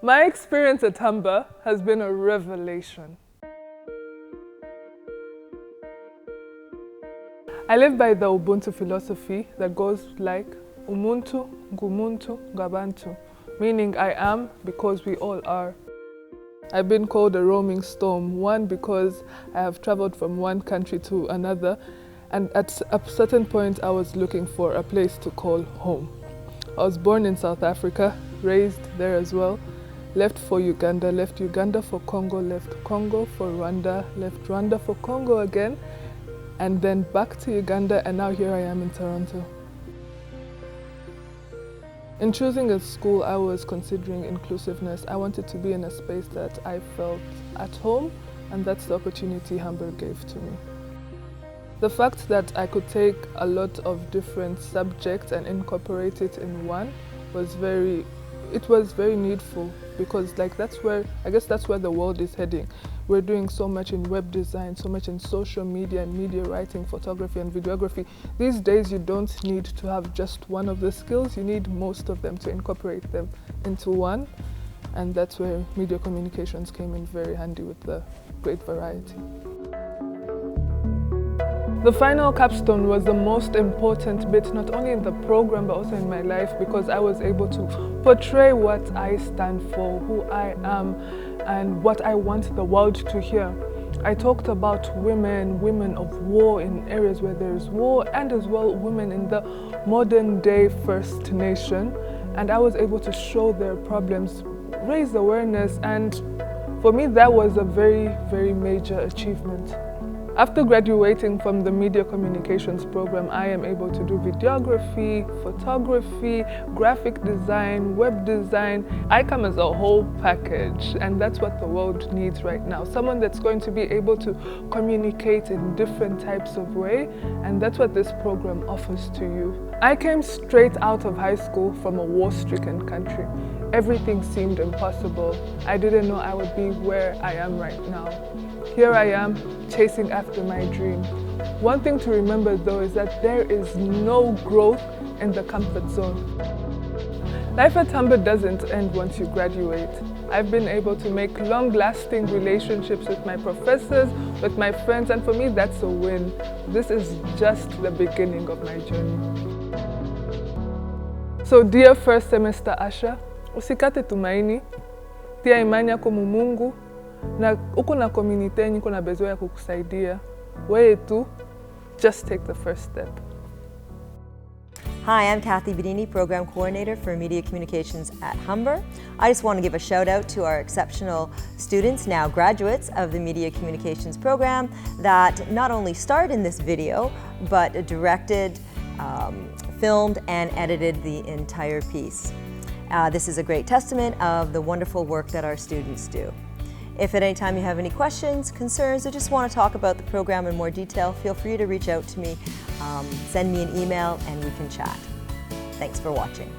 My experience at Humber has been a revelation. I live by the Ubuntu philosophy that goes like Umuntu, Ngumuntu, Ngabantu, meaning I am because we all are. I've been called a roaming storm, one because I have traveled from one country to another, and at a certain point I was looking for a place to call home. I was born in South Africa, raised there as well, left for Uganda, left Uganda for Congo, left Congo for Rwanda, left Rwanda for Congo again, and then back to Uganda, and now here I am in Toronto. In choosing a school, I was considering inclusiveness. I wanted to be in a space that I felt at home, and that's the opportunity Humber gave to me. The fact that I could take a lot of different subjects and incorporate it in one was very needful, because I guess that's where the world is heading. We're doing so much in web design, so much in social media and media writing, photography and videography. These days you don't need to have just one of the skills, you need most of them to incorporate them into one. And that's where media communications came in very handy with the great variety. The final capstone was the most important bit, not only in the program but also in my life, because I was able to portray what I stand for, who I am, and what I want the world to hear. I talked about women of war in areas where there is war, and as well women in the modern day First Nation, and I was able to show their problems, raise awareness, and for me that was a very, very major achievement. After graduating from the media communications program, I am able to do videography, photography, graphic design, web design. I come as a whole package, and that's what the world needs right now. Someone that's going to be able to communicate in different types of way, and that's what this program offers to you. I came straight out of high school from a war-stricken country. Everything seemed impossible. I didn't know I would be where I am right now. Here I am, chasing after my dream. One thing to remember though is that there is no growth in the comfort zone. Life at Humber doesn't end once you graduate. I've been able to make long-lasting relationships with my professors, with my friends, and for me that's a win. This is just the beginning of my journey. So dear first semester Acha, usikate tumaini, tia imani yako Mungu, na uko na community yenye iko na bezo ya kukusaidia. Wewe tu, just take the first step. Hi, I'm Cathy, Bidini, Program Coordinator for Media Communications at Humber. I just want to give a shout out to our exceptional students, now graduates of the Media Communications program, that not only starred in this video, but directed, filmed and edited the entire piece. This is a great testament of the wonderful work that our students do. If at any time you have any questions, concerns, or just want to talk about the program in more detail, feel free to reach out to me, send me an email, and we can chat. Thanks for watching.